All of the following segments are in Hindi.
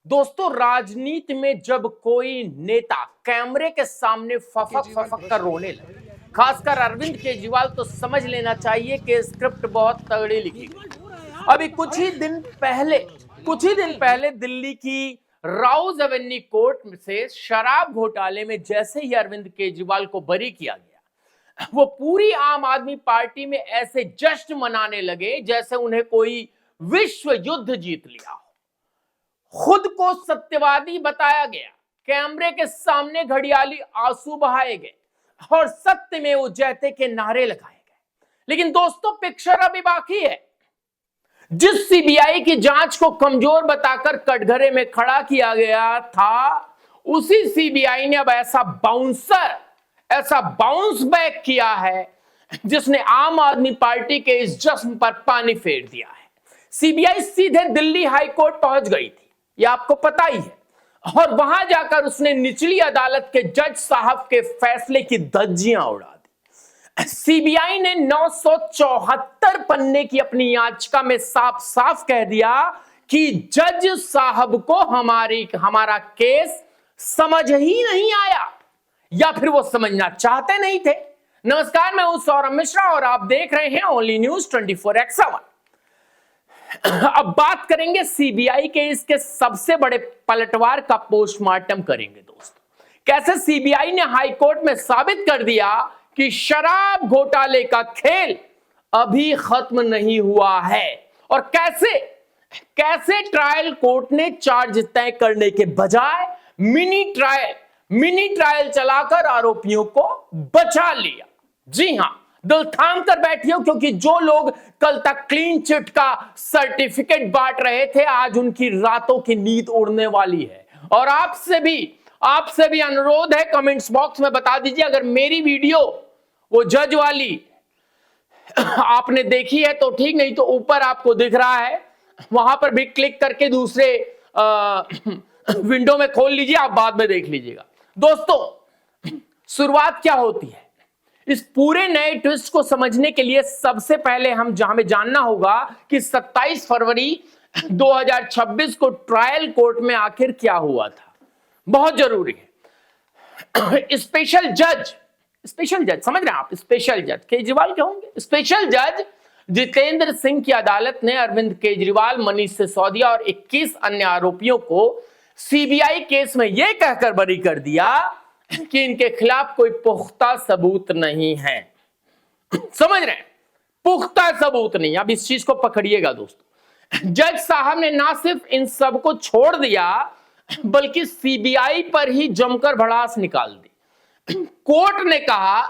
दोस्तों, राजनीति में जब कोई नेता कैमरे के सामने फफक फफक कर रोने लगे, खासकर अरविंद केजरीवाल, तो समझ लेना चाहिए कि स्क्रिप्ट बहुत तगड़ी लिखी गई। अभी कुछ ही दिन पहले दिल्ली की राउज एवेन्यू कोर्ट से शराब घोटाले में जैसे ही अरविंद केजरीवाल को बरी किया गया, वो पूरी आम आदमी पार्टी में ऐसे जश्न मनाने लगे जैसे उन्हें कोई विश्व युद्ध जीत लिया हो। खुद को सत्यवादी बताया गया, कैमरे के सामने घड़ियाली आंसू बहाए गए और सत्य में जयते के नारे लगाए गए। लेकिन दोस्तों, पिक्चर अभी बाकी है। जिस सीबीआई की जांच को कमजोर बताकर कटघरे में खड़ा किया गया था, उसी सीबीआई ने अब ऐसा बाउंस बैक किया है जिसने आम आदमी पार्टी के इस जश्न पर पानी फेर दिया है। सीबीआई सीधे दिल्ली हाई कोर्ट पहुंच गई थी, यह आपको पता ही है, और वहां जाकर उसने निचली अदालत के जज साहब के फैसले की धज्जियां उड़ा दी। सीबीआई ने 974 पन्ने की अपनी याचिका में साफ साफ कह दिया कि जज साहब को हमारा केस समझ ही नहीं आया, या फिर वो समझना चाहते नहीं थे। नमस्कार, मैं हूं सौरभ मिश्रा और आप देख रहे हैं ओनली न्यूज 24x7। अब बात करेंगे सीबीआई के इसके सबसे बड़े पलटवार का पोस्टमार्टम करेंगे। दोस्तों, कैसे सीबीआई ने हाई कोर्ट में साबित कर दिया कि शराब घोटाले का खेल अभी खत्म नहीं हुआ है, और कैसे ट्रायल कोर्ट ने चार्ज तय करने के बजाय मिनी ट्रायल चलाकर आरोपियों को बचा लिया। जी हां, दिल थाम कर बैठिए, क्योंकि जो लोग कल तक क्लीन चिट का सर्टिफिकेट बांट रहे थे, आज उनकी रातों की नींद उड़ने वाली है। और आपसे भी अनुरोध है, कमेंट्स बॉक्स में बता दीजिए अगर मेरी वीडियो वो जज वाली आपने देखी है तो ठीक, नहीं तो ऊपर आपको दिख रहा है, वहां पर भी क्लिक करके दूसरे विंडो में खोल लीजिए, आप बाद में देख लीजिएगा। दोस्तों, शुरुआत क्या होती है इस पूरे नए ट्विस्ट को समझने के लिए? सबसे पहले हमें जानना होगा कि 27 फरवरी 2026 को ट्रायल कोर्ट में आखिर क्या हुआ था। बहुत जरूरी है। स्पेशल जज समझ रहे हैं आप? स्पेशल जज केजरीवाल क्या होंगे? स्पेशल जज जितेंद्र सिंह की अदालत ने अरविंद केजरीवाल, मनीष सिसोदिया और 21 अन्य आरोपियों को सीबीआई केस में यह कहकर बरी कर दिया कि इनके खिलाफ कोई पुख्ता सबूत नहीं है। समझ रहे हैं? पुख्ता सबूत नहीं। अब इस चीज को पकड़िएगा दोस्तों। जज साहब ने ना सिर्फ इन सब को छोड़ दिया, बल्कि सीबीआई पर ही जमकर भड़ास निकाल दी। कोर्ट ने कहा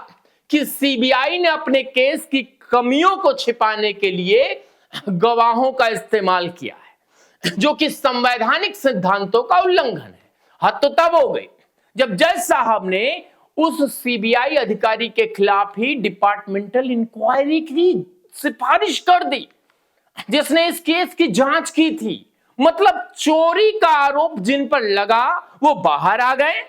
कि सीबीआई ने अपने केस की कमियों को छिपाने के लिए गवाहों का इस्तेमाल किया है, जो कि संवैधानिक सिद्धांतों का उल्लंघन है। हद तो तब हो गई जब जज साहब ने उस सीबीआई अधिकारी के खिलाफ ही डिपार्टमेंटल इंक्वायरी की सिफारिश कर दी जिसने इस केस की जांच की थी। मतलब चोरी का आरोप जिन पर लगा वो बाहर आ गए,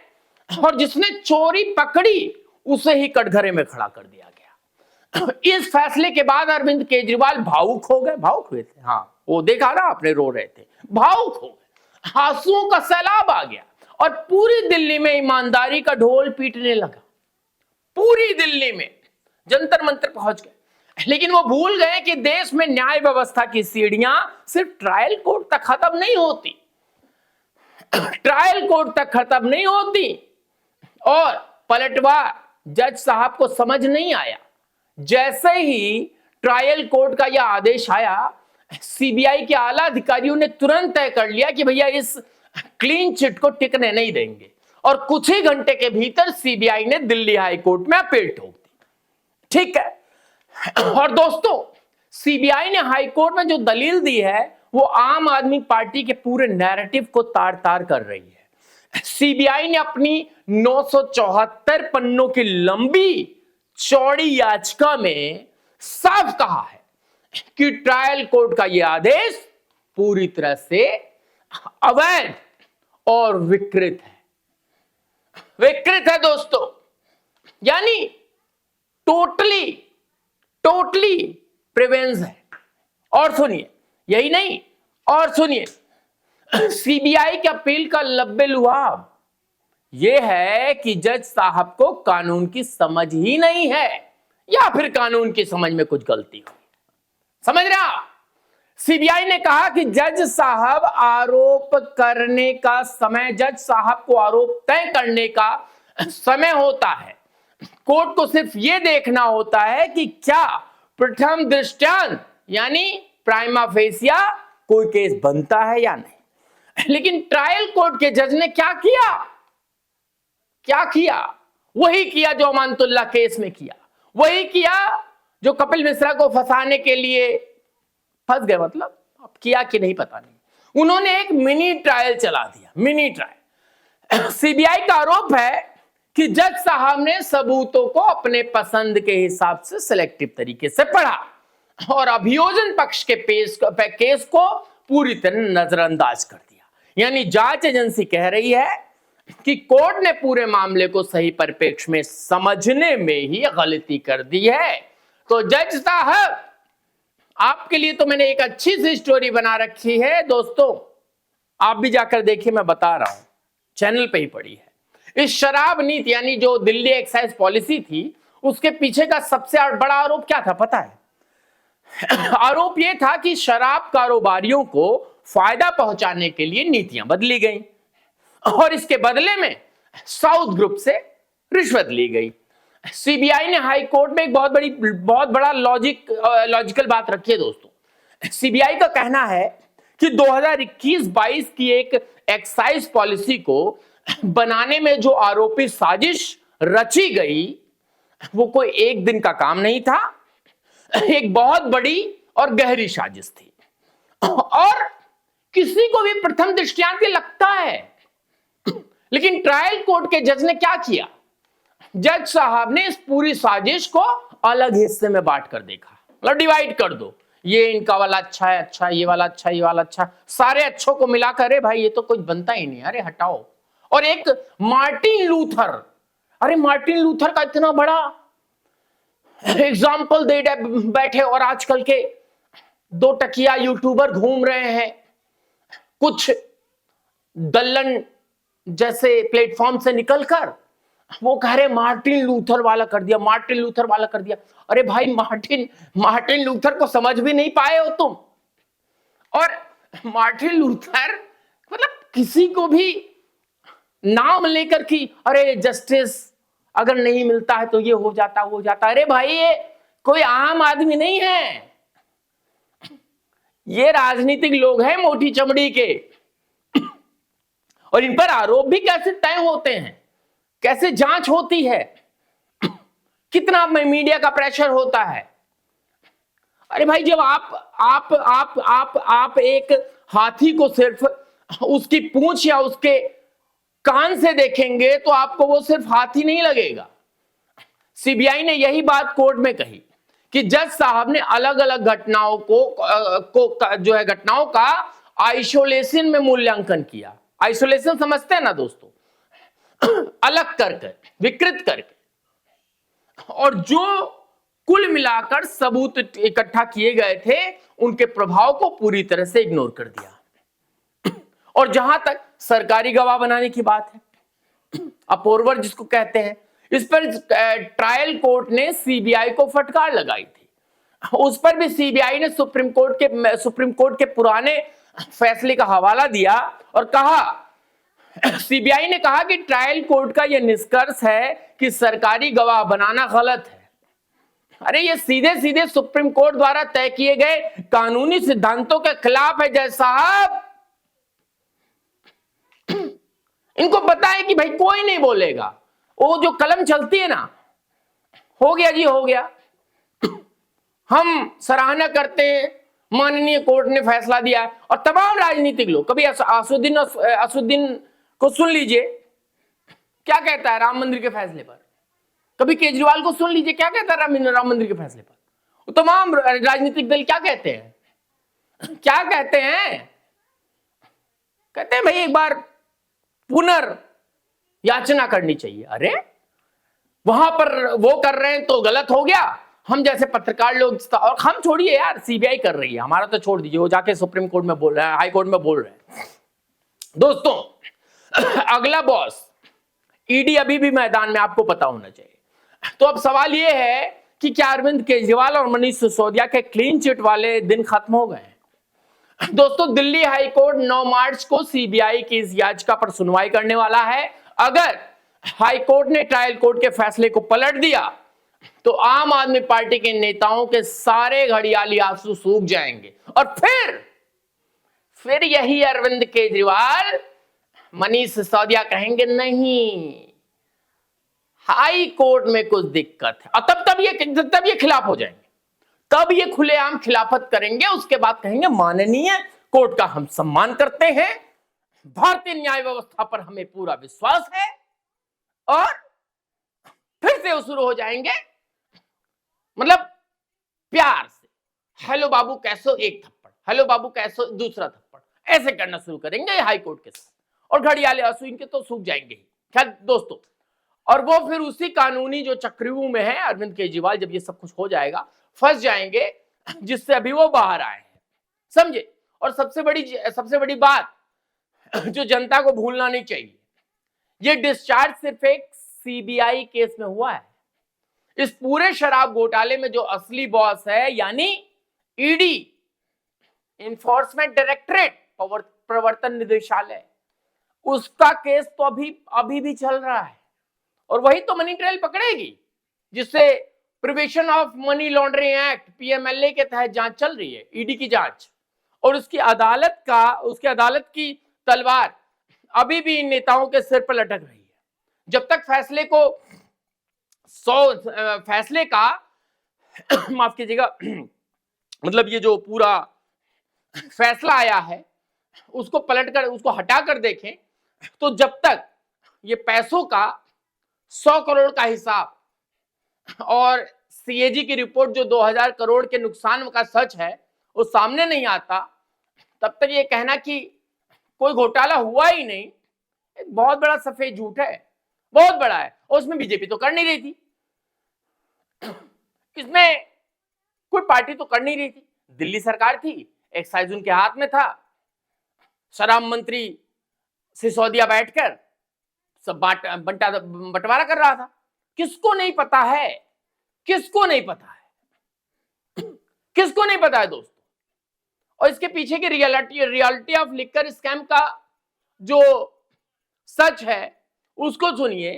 और जिसने चोरी पकड़ी उसे ही कटघरे में खड़ा कर दिया गया। इस फैसले के बाद अरविंद केजरीवाल भावुक हुए थे। हाँ, वो देखा ना आपने, रो रहे थे, भावुक हो गए, आंसुओं का सैलाब आ गया और पूरी दिल्ली में ईमानदारी का ढोल पीटने लगा। पूरी दिल्ली में जंतर मंतर पहुंच गए। लेकिन वो भूल गए कि देश में न्याय व्यवस्था की सीढ़ियां सिर्फ ट्रायल कोर्ट तक खत्म नहीं होती। ट्रायल कोर्ट तक खत्म नहीं होती, और पलटवार जज साहब को समझ नहीं आया। जैसे ही ट्रायल कोर्ट का यह आदेश आया, सीबीआई के आला अधिकारियों ने तुरंत तय कर लिया कि भैया इस क्लीन चिट को टिकने नहीं देंगे, और कुछ ही घंटे के भीतर सीबीआई ने दिल्ली हाई कोर्ट में अपील ठोक दी। ठीक है। और दोस्तों, सीबीआई ने हाई कोर्ट में जो दलील दी है वो आम आदमी पार्टी के पूरे नैरेटिव को तार तार कर रही है। सीबीआई ने अपनी 974 पन्नों की लंबी चौड़ी याचिका में साफ कहा है कि ट्रायल कोर्ट का यह आदेश पूरी तरह से अवैध और विकृत है दोस्तों, यानी टोटली प्रिवेंस है। और सुनिए, यही नहीं, और सुनिए, सीबीआई के अपील का लब्बे लुआब यह है कि जज साहब को कानून की समझ ही नहीं है, या फिर कानून की समझ में कुछ गलती हुई। समझ रहे आप? सीबीआई ने कहा कि जज साहब आरोप करने का समय, जज साहब को आरोप तय करने का समय होता है। कोर्ट को सिर्फ यह देखना होता है कि क्या प्रथम दृष्टांत यानी प्राइमा फेसिया कोई केस बनता है या नहीं। लेकिन ट्रायल कोर्ट के जज ने क्या किया? क्या किया? वही किया जो अमानतुल्लाह केस में किया, वही किया जो कपिल मिश्रा को फंसाने के लिए फंस गए। मतलब अब किया कि नहीं पता नहीं, उन्होंने एक मिनी ट्रायल चला दिया, मिनी ट्रायल। सीबीआई का आरोप है कि जज साहब ने सबूतों को अपने पसंद के हिसाब से सिलेक्टिव तरीके से पढ़ा और अभियोजन पक्ष के केस को पूरी तरह नजरअंदाज कर दिया। यानी जांच एजेंसी कह रही है कि कोर्ट ने पूरे मामले को सही परिप्रेक्ष्य में समझने में ही गलती कर दी है। तो जज साहब, आपके लिए तो मैंने एक अच्छी सी स्टोरी बना रखी है दोस्तों, आप भी जाकर देखिए, मैं बता रहा हूं, चैनल पे ही पड़ी है। इस शराब नीति यानी जो दिल्ली एक्साइज पॉलिसी थी, उसके पीछे का सबसे बड़ा आरोप क्या था पता है? आरोप यह था कि शराब कारोबारियों को फायदा पहुंचाने के लिए नीतियां बदली गई और इसके बदले में साउथ ग्रुप से रिश्वत ली गई। सीबीआई ने हाई कोर्ट में एक बहुत बड़ा लॉजिकल बात रखी है दोस्तों। सीबीआई का कहना है कि 2021-22 की एक एक्साइज पॉलिसी को बनाने में जो आरोपी साजिश रची गई, वो कोई एक दिन का काम नहीं था, एक बहुत बड़ी और गहरी साजिश थी। और किसी को भी प्रथम दृष्टयान्त लगता है, लेकिन ट्रायल कोर्ट के जज ने क्या किया? जज साहब ने इस पूरी साजिश को अलग हिस्से में बांट कर देखा, मतलब डिवाइड कर दो, ये इनका वाला अच्छा है, अच्छा ये वाला अच्छा, ये वाला अच्छा, सारे अच्छों को मिलाकर अरे भाई ये तो कुछ बनता ही नहीं, अरे हटाओ। और एक मार्टिन लूथर, अरे मार्टिन लूथर का इतना बड़ा एग्जाम्पल दे बैठे और आजकल के 2 टकिया यूट्यूबर घूम रहे हैं कुछ दल्लन जैसे प्लेटफॉर्म से निकलकर, वो कह रहे मार्टिन लूथर वाला कर दिया, मार्टिन लूथर वाला कर दिया। अरे भाई मार्टिन लूथर को समझ भी नहीं पाए हो तुम। और मार्टिन लूथर मतलब किसी को भी नाम लेकर कि अरे जस्टिस अगर नहीं मिलता है तो ये हो जाता हो जाता, अरे भाई ये कोई आम आदमी नहीं है, ये राजनीतिक लोग हैं मोटी चमड़ी के। और इन पर आरोप भी कैसे तय होते हैं, कैसे जांच होती है, कितना मीडिया का प्रेशर होता है। अरे भाई जब आप एक हाथी को सिर्फ उसकी पूंछ या उसके कान से देखेंगे तो आपको वो सिर्फ हाथी नहीं लगेगा। सीबीआई ने यही बात कोर्ट में कही कि जज साहब ने अलग अलग घटनाओं जो है घटनाओं का आइसोलेशन में मूल्यांकन किया। आइसोलेशन समझते हैं ना दोस्तों, अलग करके, विकृत करके, और जो कुल मिलाकर सबूत इकट्ठा किए गए थे उनके प्रभाव को पूरी तरह से इग्नोर कर दिया। और जहां तक सरकारी गवाह बनाने की बात है, अपोरवर जिसको कहते हैं, इस पर ट्रायल कोर्ट ने सीबीआई को फटकार लगाई थी। उस पर भी सीबीआई ने सुप्रीम कोर्ट के पुराने फैसले का हवाला दिया और कहा, सीबीआई ने कहा कि ट्रायल कोर्ट का यह निष्कर्ष है कि सरकारी गवाह बनाना गलत है। अरे ये सीधे सीधे सुप्रीम कोर्ट द्वारा तय किए गए कानूनी सिद्धांतों के खिलाफ है जज साहब। इनको पता है कि भाई कोई नहीं बोलेगा, वो जो कलम चलती है ना, हो गया जी हो गया। हम सराहना करते हैं, माननीय कोर्ट ने फैसला दिया है। और तमाम राजनीतिक लोग, कभी असुद्दीन को सुन लीजिए क्या कहता है राम मंदिर के फैसले पर, कभी केजरीवाल को सुन लीजिए क्या कहता है राम मंदिर के फैसले पर। तमाम राजनीतिक दल क्या कहते हैं, क्या कहते हैं? कहते हैं भाई एक बार पुनर्याचना करनी चाहिए। अरे वहां पर वो कर रहे हैं तो गलत हो गया, हम जैसे पत्रकार लोग, और हम छोड़िए यार, सीबीआई कर रही है, हमारा तो छोड़ दीजिए, वो जाके सुप्रीम कोर्ट में बोल रहे हैं, हाई कोर्ट में बोल रहे हैं। दोस्तों अगला बॉस ईडी अभी भी मैदान में, आपको पता होना चाहिए। तो अब सवाल यह है कि क्या अरविंद केजरीवाल और मनीष सिसोदिया के क्लीन चिट वाले दिन खत्म हो गए? दोस्तों दिल्ली हाई कोर्ट 9 मार्च को सीबीआई की इस याचिका पर सुनवाई करने वाला है। अगर हाई कोर्ट ने ट्रायल कोर्ट के फैसले को पलट दिया तो आम आदमी पार्टी के नेताओं के सारे घड़ियाली आंसू सूख जाएंगे और फिर यही अरविंद केजरीवाल मनीष सिसोदिया कहेंगे नहीं, हाई कोर्ट में कुछ दिक्कत है, और तब ये खिलाफ हो जाएंगे, तब ये खुलेआम खिलाफत करेंगे। उसके बाद कहेंगे माननीय कोर्ट का हम सम्मान करते हैं, भारतीय न्याय व्यवस्था पर हमें पूरा विश्वास है, और फिर से वो शुरू हो जाएंगे मतलब प्यार से, हेलो बाबू कैसो एक थप्पड़, हेलो बाबू कैसो दूसरा थप्पड़, ऐसे करना शुरू करेंगे हाई कोर्ट के साथ, और घड़ियाले आंसू इनके तो सूख जाएंगे ही। खैर दोस्तों, और वो फिर उसी कानूनी जो चक्रव्यूह में है अरविंद केजरीवाल, जब ये सब कुछ हो जाएगा फंस जाएंगे जिससे अभी वो बाहर आए हैं, समझे। और सबसे बड़ी बात जो जनता को भूलना नहीं चाहिए, ये डिस्चार्ज सिर्फ एक सीबीआई केस में हुआ है। इस पूरे शराब घोटाले में जो असली बॉस है यानी ईडी, इन्फोर्समेंट डायरेक्टरेट, प्रवर्तन निदेशालय, उसका केस तो अभी भी चल रहा है, और वही तो मनी ट्रेल पकड़ेगी, जिससे prevention of money laundering act PMLA के तहत जांच चल रही है, ईडी की जांच। और उसकी अदालत की तलवार अभी भी इन नेताओं के सिर पर लटक रही है। जब तक फैसले का माफ कीजिएगा मतलब ये जो पूरा फैसला आया है उसको पलटकर, उसको हटाकर देखें, तो जब तक ये पैसों का 100 करोड़ का हिसाब और सीएजी की रिपोर्ट जो 2000 करोड़ के नुकसान का सच है वो सामने नहीं आता, तब तक ये कहना कि कोई घोटाला हुआ ही नहीं एक बहुत बड़ा सफेद झूठ है, बहुत बड़ा है। और उसमें बीजेपी तो कर नहीं रही थी, इसमें कोई पार्टी तो कर नहीं रही थी, दिल्ली सरकार थी, एक्साइज उनके हाथ में था, शराब मंत्री सिसोदिया बैठकर सब बंटवारा कर रहा था। किसको नहीं पता है, किसको नहीं पता है दोस्तों। और इसके पीछे की रियलिटी ऑफ लिकर स्कैम का जो सच है उसको सुनिए।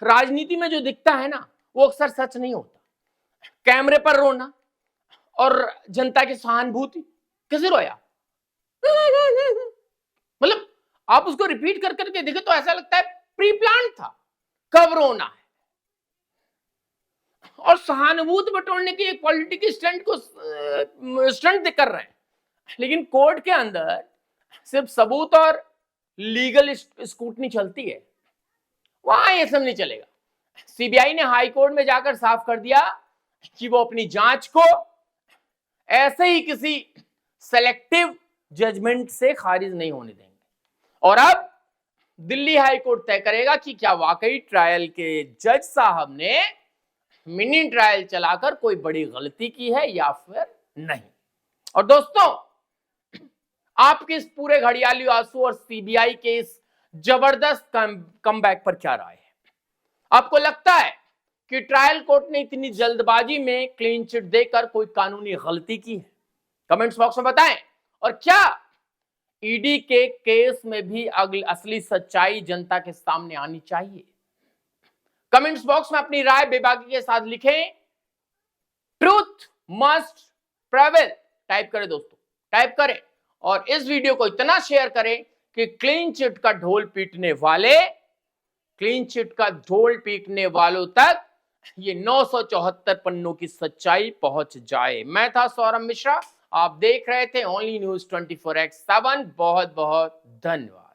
राजनीति में जो दिखता है ना वो अक्सर सच नहीं होता। कैमरे पर रोना और जनता की सहानुभूति, कैसे रोया मतलब आप उसको रिपीट कर करके देखें तो ऐसा लगता है प्री प्लान था, कब रोना है। और सहानुभूति बटोरने की एक पॉलिटिकल स्टंट कर रहे हैं, लेकिन कोर्ट के अंदर सिर्फ सबूत और लीगल स्कूटनी चलती है, वहां ये सब नहीं चलेगा। सीबीआई ने हाई कोर्ट में जाकर साफ कर दिया कि वो अपनी जांच को ऐसे ही किसी सेलेक्टिव जजमेंट से खारिज नहीं होने देंगे। और अब दिल्ली हाई कोर्ट तय करेगा कि क्या वाकई ट्रायल के जज साहब ने मिनी ट्रायल चलाकर कोई बड़ी गलती की है या फिर नहीं। और दोस्तों, आपके इस पूरे घड़ियाली आंसू और सीबीआई के इस जबरदस्त कमबैक पर क्या राय है? आपको लगता है कि ट्रायल कोर्ट ने इतनी जल्दबाजी में क्लीन चिट देकर कोई कानूनी गलती की है? कमेंट्स बॉक्स में बताएं। और क्या ईडी के केस में भी असली सच्चाई जनता के सामने आनी चाहिए? कमेंट्स बॉक्स में अपनी राय बेबाकी के साथ लिखें। ट्रूथ मस्ट प्रेवेल टाइप करें दोस्तों, टाइप करें, और इस वीडियो को इतना शेयर करें कि क्लीन चिट का ढोल पीटने वालों तक ये 974 पन्नों की सच्चाई पहुंच जाए। मैं था सौरभ मिश्रा, आप देख रहे थे ओनली न्यूज 24x7। बहुत बहुत धन्यवाद।